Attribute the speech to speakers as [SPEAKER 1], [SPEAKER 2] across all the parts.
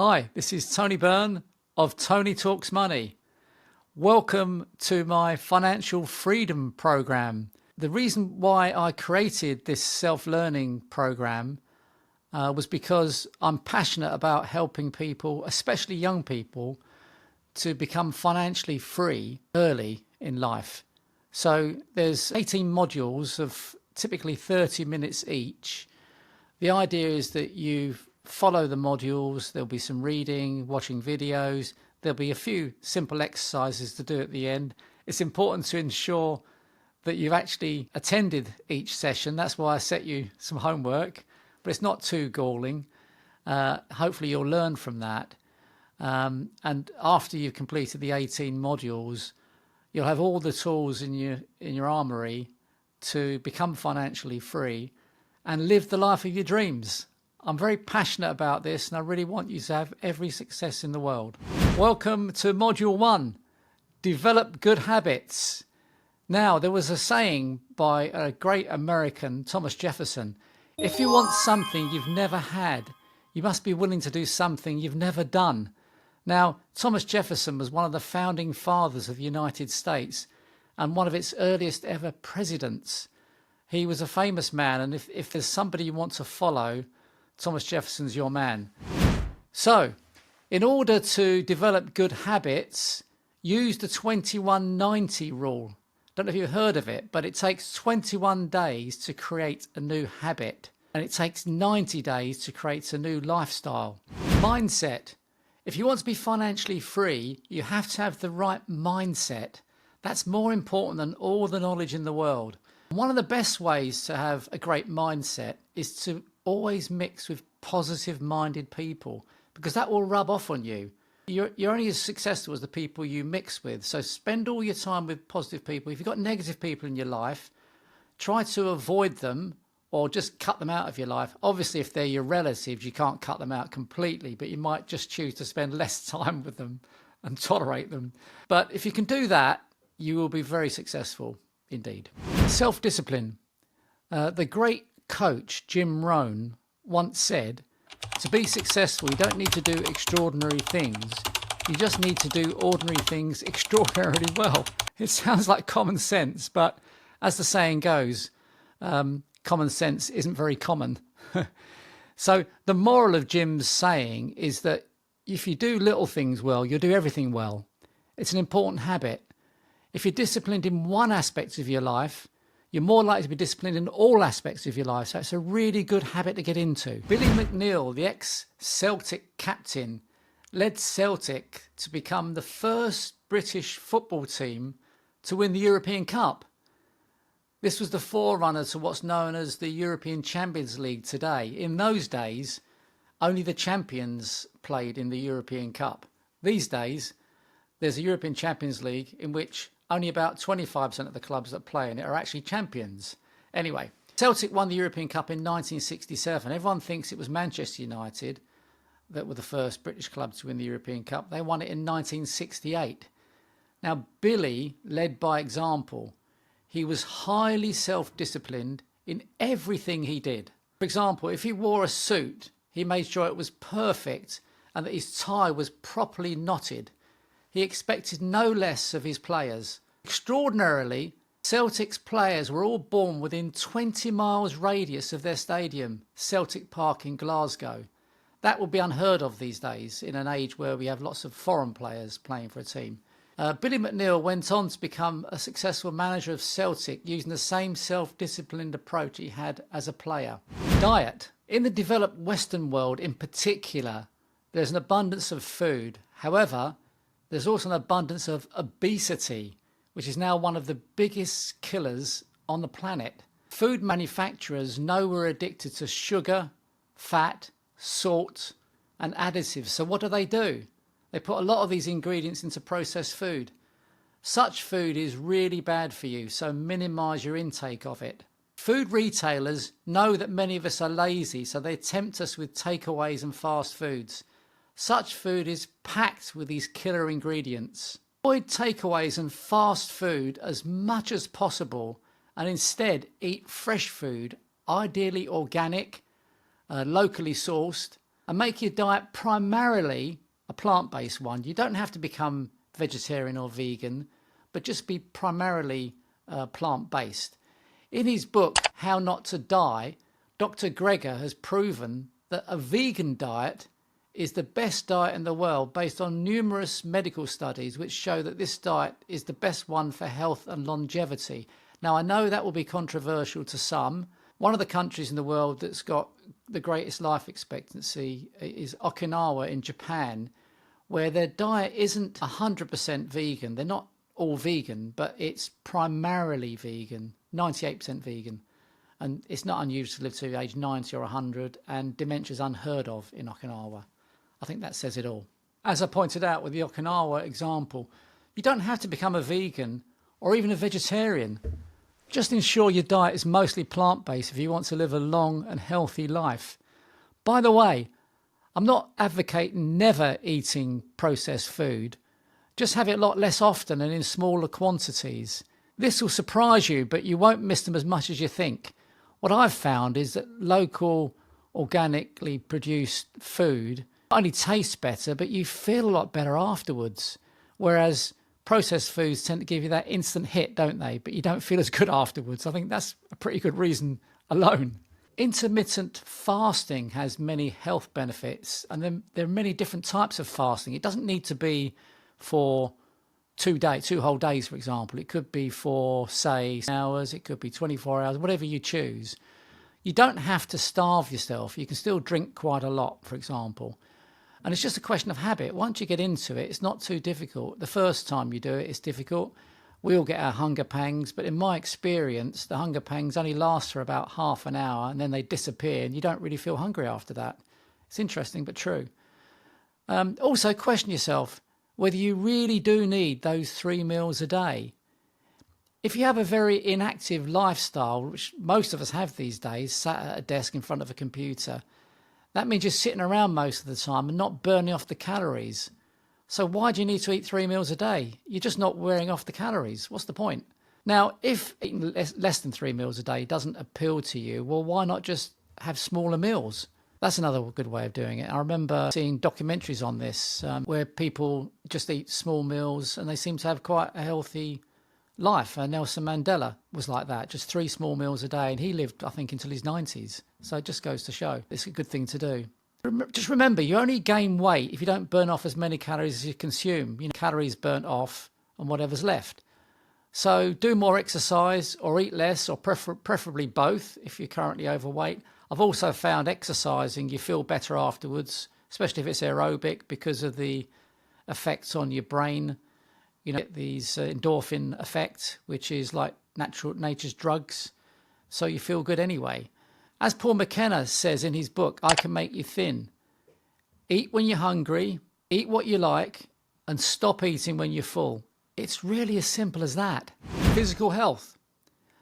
[SPEAKER 1] Hi, this is Tony Byrne of Tony Talks Money. Welcome to my financial freedom program. The reason why I created this self-learning program was because I'm passionate about helping people, especially young people, to become financially free early in life. So there's 18 modules of typically 30 minutes each. The idea is that you follow the modules. There'll be some reading, watching videos. There'll be a few simple exercises to do at the end. It's important to ensure that you've actually attended each session. That's why I set you some homework, but it's not too galling. Hopefully you'll learn from that. And after you've completed the 18 modules, you'll have all the tools in your armory to become financially free and live the life of your dreams. I'm very passionate about this and I really want you to have every success in the world. Welcome to Module 1, Develop Good Habits. Now, there was a saying by a great American, Thomas Jefferson, if you want something you've never had, you must be willing to do something you've never done. Now, Thomas Jefferson was one of the founding fathers of the United States and one of its earliest ever presidents. He was a famous man, and if there's somebody you want to follow, Thomas Jefferson's your man. So, in order to develop good habits, use the 2190 rule. Don't know if you've heard of it, but it takes 21 days to create a new habit, and it takes 90 days to create a new lifestyle. Mindset. If you want to be financially free, you have to have the right mindset. That's more important than all the knowledge in the world. One of the best ways to have a great mindset is to always mix with positive-minded people, because that will rub off on you. You're only as successful as the people you mix with. So spend all your time with positive people. If you've got negative people in your life, try to avoid them or just cut them out of your life. Obviously, if they're your relatives, you can't cut them out completely, but you might just choose to spend less time with them and tolerate them. But if you can do that, you will be very successful indeed. Self-discipline. The great coach Jim Rohn once said, to be successful, you don't need to do extraordinary things. You just need to do ordinary things extraordinarily well. It sounds like common sense, but as the saying goes, common sense isn't very common. So the moral of Jim's saying is that if you do little things well, you'll do everything well. It's an important habit. If you're disciplined in one aspect of your life, you're more likely to be disciplined in all aspects of your life. So it's a really good habit to get into. Billy McNeill, the ex-Celtic captain, led Celtic to become the first British football team to win the European Cup. This was the forerunner to what's known as the European Champions League today. In those days, only the champions played in the European Cup. These days, there's a European Champions League in which only about 25% of the clubs that play in it are actually champions. Anyway, Celtic won the European Cup in 1967. Everyone thinks it was Manchester United that were the first British club to win the European Cup. They won it in 1968. Now, Billy led by example. He was highly self-disciplined in everything he did. For example, if he wore a suit, he made sure it was perfect and that his tie was properly knotted. He expected no less of his players. Extraordinarily, Celtic's players were all born within 20 miles radius of their stadium, Celtic Park in Glasgow. That would be unheard of these days in an age where we have lots of foreign players playing for a team. Billy McNeill went on to become a successful manager of Celtic using the same self-disciplined approach he had as a player. Diet. In the developed Western world in particular, there's an abundance of food. However, there's also an abundance of obesity, which is now one of the biggest killers on the planet. Food manufacturers know we're addicted to sugar, fat, salt, and additives. So what do? They put a lot of these ingredients into processed food. Such food is really bad for you, so minimize your intake of it. Food retailers know that many of us are lazy, so they tempt us with takeaways and fast foods. Such food is packed with these killer ingredients. Avoid takeaways and fast food as much as possible and instead eat fresh food, ideally organic, locally sourced, and make your diet primarily a plant-based one. You don't have to become vegetarian or vegan, but just be primarily plant-based. In his book, How Not to Die, Dr. Greger has proven that a vegan diet is the best diet in the world based on numerous medical studies which show that this diet is the best one for health and longevity. Now, I know that will be controversial to some. One of the countries in the world that's got the greatest life expectancy is Okinawa in Japan, where their diet isn't 100% vegan. They're not all vegan, but it's primarily vegan, 98% vegan. And it's not unusual to live to age 90 or 100, and dementia is unheard of in Okinawa. I think that says it all. As I pointed out with the Okinawa example, you don't have to become a vegan or even a vegetarian. Just ensure your diet is mostly plant-based if you want to live a long and healthy life. By the way, I'm not advocating never eating processed food. Just have it a lot less often and in smaller quantities. This will surprise you, but you won't miss them as much as you think. What I've found is that local, organically produced food not only tastes better, but you feel a lot better afterwards. Whereas processed foods tend to give you that instant hit, don't they? But you don't feel as good afterwards. I think that's a pretty good reason alone. Intermittent fasting has many health benefits, and then there are many different types of fasting. It doesn't need to be for 2 whole days, for example. It could be for, say, hours, it could be 24 hours, whatever you choose. You don't have to starve yourself. You can still drink quite a lot, for example. And it's just a question of habit. Once you get into it, it's not too difficult. The first time you do it, it's difficult. We all get our hunger pangs, but in my experience, the hunger pangs only last for about half an hour and then they disappear and you don't really feel hungry after that. It's interesting, but true. Also, question yourself whether you really do need those 3 meals a day. If you have a very inactive lifestyle, which most of us have these days, sat at a desk in front of a computer, that means you're sitting around most of the time and not burning off the calories. So why do you need to eat 3 meals a day? You're just not wearing off the calories. What's the point? Now, if eating less than 3 meals a day doesn't appeal to you, well, why not just have smaller meals? That's another good way of doing it. I remember seeing documentaries on this where people just eat small meals and they seem to have quite a healthy life. Nelson Mandela was like that, just 3 small meals a day. And he lived, I think, until his 90s. So it just goes to show it's a good thing to do. Just remember, you only gain weight if you don't burn off as many calories as you consume. Calories burnt off and whatever's left. So do more exercise or eat less, or preferably both if you're currently overweight. I've also found exercising, you feel better afterwards, especially if it's aerobic, because of the effects on your brain. These endorphin effect, which is like nature's drugs. So you feel good anyway. As Paul McKenna says in his book, I Can Make You Thin, eat when you're hungry, eat what you like, and stop eating when you're full. It's really as simple as that. Physical health.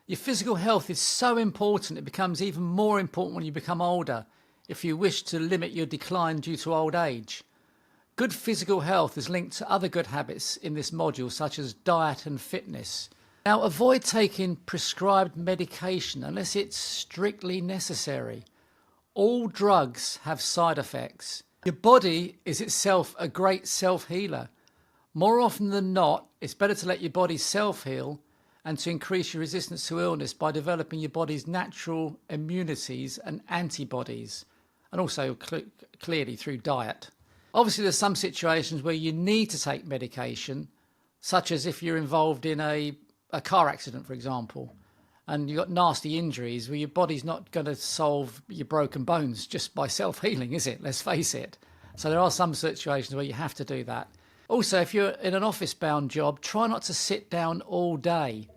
[SPEAKER 1] Your physical health is so important, it becomes even more important when you become older, if you wish to limit your decline due to old age. Good physical health is linked to other good habits in this module, such as diet and fitness. Now, avoid taking prescribed medication unless it's strictly necessary. All drugs have side effects. Your body is itself a great self-healer. More often than not, it's better to let your body self-heal and to increase your resistance to illness by developing your body's natural immunities and antibodies, and also clearly through diet. Obviously, there's some situations where you need to take medication, such as if you're involved in a car accident, for example, and you've got nasty injuries, where your body's not going to solve your broken bones just by self-healing, is it? Let's face it. So there are some situations where you have to do that. Also, if you're in an office-bound job, try not to sit down all day.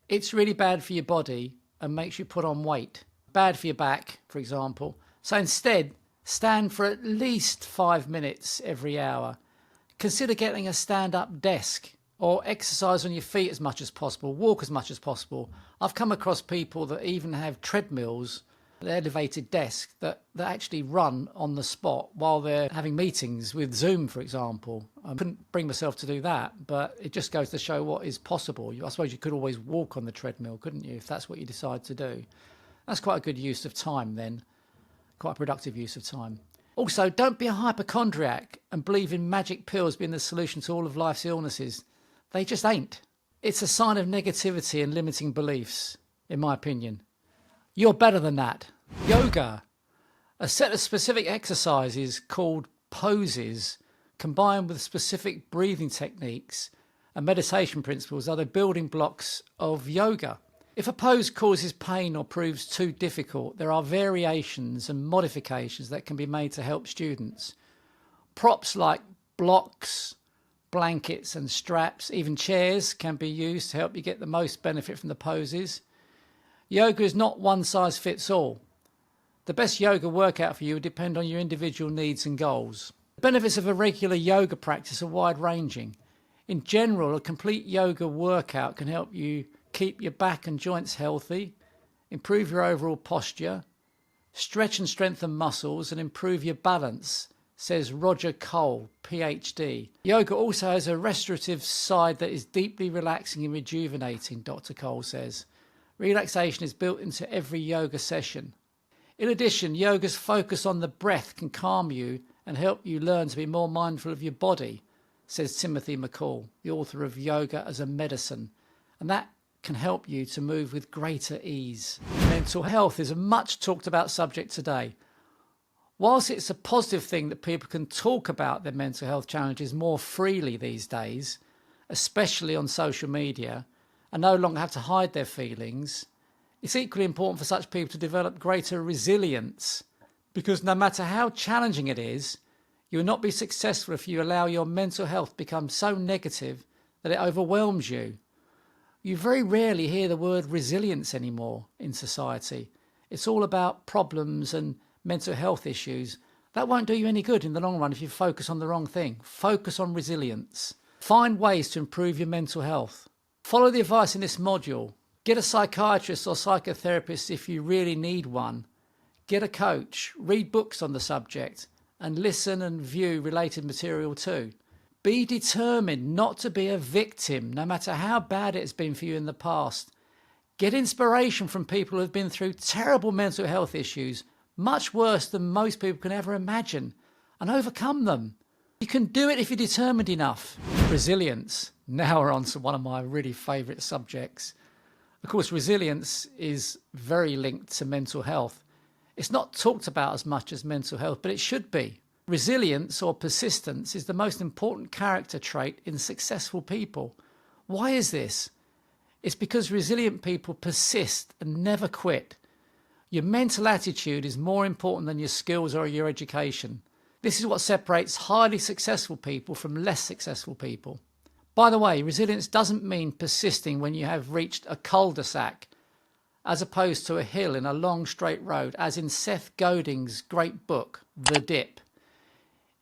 [SPEAKER 1] It's really bad for your body and makes you put on weight. Bad for your back, for example. So instead, stand for at least 5 minutes every hour. Consider getting a stand-up desk, or exercise on your feet as much as possible, walk as much as possible. I've come across people that even have treadmills, an elevated desk, that actually run on the spot while they're having meetings with Zoom, for example. I couldn't bring myself to do that, but it just goes to show what is possible. I suppose you could always walk on the treadmill, couldn't you, if that's what you decide to do. That's quite a good use of time then, quite a productive use of time. Also, don't be a hypochondriac and believe in magic pills being the solution to all of life's illnesses. They just ain't. It's a sign of negativity and limiting beliefs, in my opinion. You're better than that. Yoga, a set of specific exercises called poses, combined with specific breathing techniques and meditation principles, are the building blocks of yoga. If a pose causes pain or proves too difficult, there are variations and modifications that can be made to help students. Props like blocks, blankets and straps, even chairs can be used to help you get the most benefit from the poses. Yoga is not one size fits all. The best yoga workout for you will depend on your individual needs and goals. The benefits of a regular yoga practice are wide-ranging. In general, a complete yoga workout can help you keep your back and joints healthy, improve your overall posture, stretch and strengthen muscles, and improve your balance, says Roger Cole, PhD. Yoga also has a restorative side that is deeply relaxing and rejuvenating, Dr. Cole says. Relaxation is built into every yoga session. In addition, yoga's focus on the breath can calm you and help you learn to be more mindful of your body, says Timothy McCall, the author of Yoga as a Medicine, and that can help you to move with greater ease. Mental health is a much talked about subject today. Whilst it's a positive thing that people can talk about their mental health challenges more freely these days, especially on social media, and no longer have to hide their feelings, it's equally important for such people to develop greater resilience, because no matter how challenging it is, you will not be successful if you allow your mental health to become so negative that it overwhelms you. You very rarely hear the word resilience anymore in society. It's all about problems and mental health issues. That won't do you any good in the long run if you focus on the wrong thing. Focus on resilience. Find ways to improve your mental health. Follow the advice in this module. Get a psychiatrist or psychotherapist if you really need one. Get a coach. Read books on the subject and listen and view related material too. Be determined not to be a victim, no matter how bad it has been for you in the past. Get inspiration from people who have been through terrible mental health issues, much worse than most people can ever imagine, and overcome them. You can do it if you're determined enough. Resilience. Now we're on to one of my really favourite subjects. Of course, resilience is very linked to mental health. It's not talked about as much as mental health, but it should be. Resilience or persistence is the most important character trait in successful people. Why is this? It's because resilient people persist and never quit. Your mental attitude is more important than your skills or your education. This is what separates highly successful people from less successful people. By the way, resilience doesn't mean persisting when you have reached a cul-de-sac, as opposed to a hill in a long straight road, as in Seth Godin's great book, The Dip.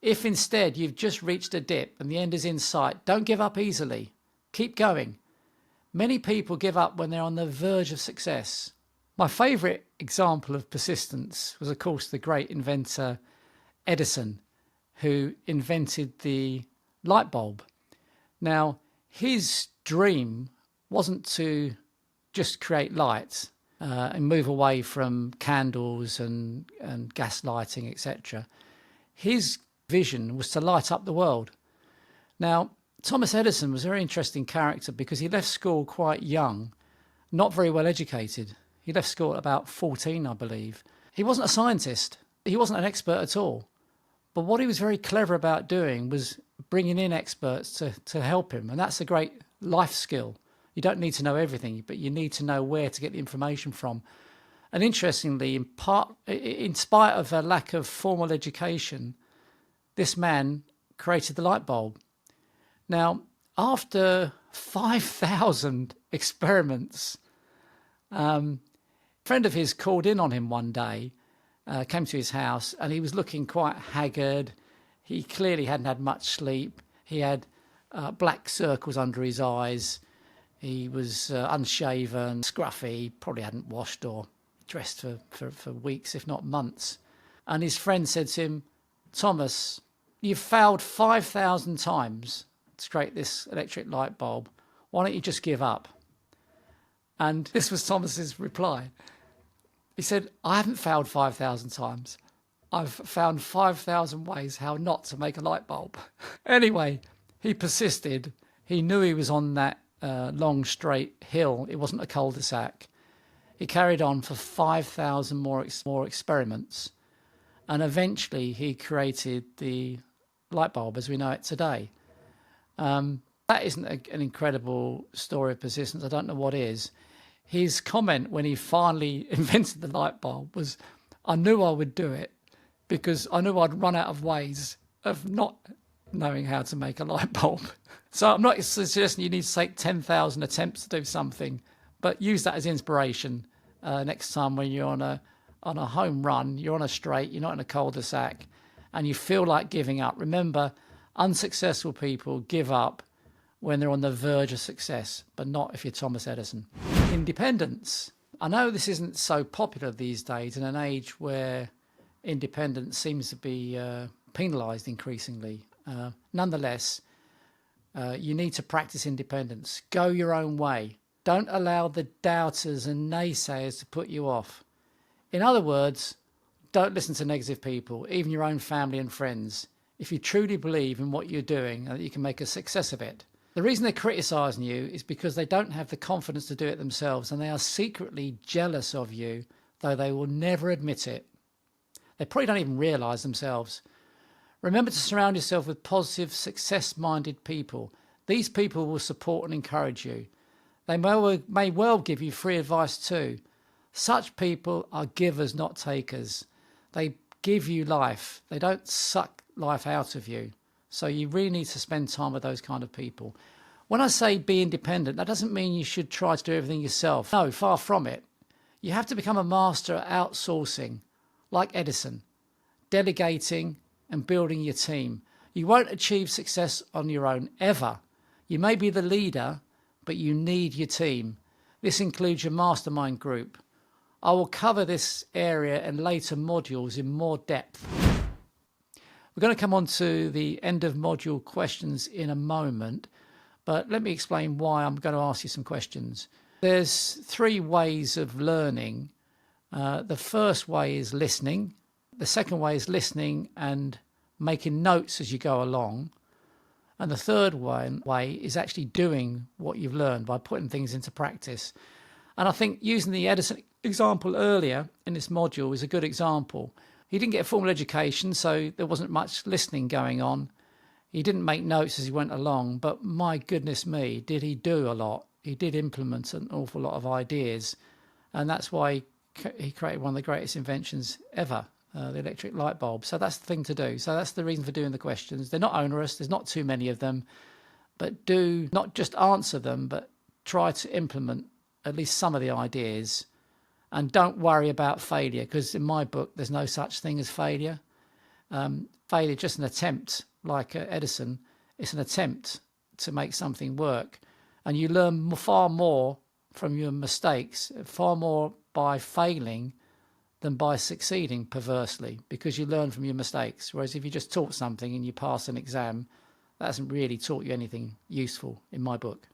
[SPEAKER 1] If instead you've just reached a dip and the end is in sight, don't give up easily. Keep going. Many people give up when they're on the verge of success. My favourite example of persistence was, of course, the great inventor Edison, who invented the light bulb. Now, his dream wasn't to just create lights and move away from candles and gas lighting, etc. His vision was to light up the world. Now, Thomas Edison was a very interesting character because he left school quite young, not very well educated. He left school at about 14, I believe. He wasn't a scientist. He wasn't an expert at all. But what he was very clever about doing was bringing in experts to help him. And that's a great life skill. You don't need to know everything, but you need to know where to get the information from. And interestingly, in spite of a lack of formal education, this man created the light bulb. Now, after 5,000 experiments, a friend of his called in on him one day, came to his house, and he was looking quite haggard. He clearly hadn't had much sleep. He had black circles under his eyes. He was unshaven, scruffy, probably hadn't washed or dressed for weeks, if not months. And his friend said to him, "Thomas, you've failed 5,000 times to create this electric light bulb. Why don't you just give up?" And this was Thomas's reply. He said, "I haven't failed 5,000 times. I've found 5,000 ways how not to make a light bulb. Anyway, he persisted. He knew he was on that long straight hill. It wasn't a cul-de-sac. He carried on for 5,000 more experiments, and eventually he created the light bulb as we know it today. That isn't an incredible story of persistence. I don't know what is. His comment when he finally invented the light bulb was, I knew I would do it because I knew I'd run out of ways of not knowing how to make a light bulb. So I'm not suggesting you need to take 10,000 attempts to do something, but use that as inspiration next time when you're on a home run, you're on a straight, you're not in a cul-de-sac, and you feel like giving up. Remember, unsuccessful people give up when they're on the verge of success, but not if you're Thomas Edison. Independence. I know this isn't so popular these days in an age where independence seems to be penalised increasingly. Nonetheless, you need to practice independence. Go your own way. Don't allow the doubters and naysayers to put you off. In other words, don't listen to negative people, even your own family and friends, if you truly believe in what you're doing and that you can make a success of it. The reason they're criticising you is because they don't have the confidence to do it themselves, and they are secretly jealous of you, though they will never admit it. They probably don't even realise themselves. Remember to surround yourself with positive, success-minded people. These people will support and encourage you. They may well give you free advice too. Such people are givers, not takers. They give you life. They don't suck life out of you. So you really need to spend time with those kind of people. When I say be independent, that doesn't mean you should try to do everything yourself. No, far from it. You have to become a master at outsourcing, like Edison, delegating and building your team. You won't achieve success on your own, ever. You may be the leader, but you need your team. This includes your mastermind group. I will cover this area in later modules in more depth. We're going to come on to the end of module questions in a moment, but let me explain why I'm going to ask you some questions. There's 3 ways of learning. The first way is listening. The second way is listening and making notes as you go along. And the third way is actually doing what you've learned by putting things into practice. And I think using the Edison example earlier in this module is a good example. He didn't get a formal education, so there wasn't much listening going on. He didn't make notes as he went along, but my goodness me, did he do a lot. He did implement an awful lot of ideas, and that's why he created one of the greatest inventions ever, the electric light bulb. So that's the thing to do. So that's the reason for doing the questions. They're not onerous, there's not too many of them, but do not just answer them, but try to implement at least some of the ideas. And don't worry about failure, because in my book, there's no such thing as failure. Failure is just an attempt, like Edison. It's an attempt to make something work. And you learn far more from your mistakes, far more by failing than by succeeding, perversely, because you learn from your mistakes. Whereas if you just taught something and you pass an exam, that hasn't really taught you anything useful in my book.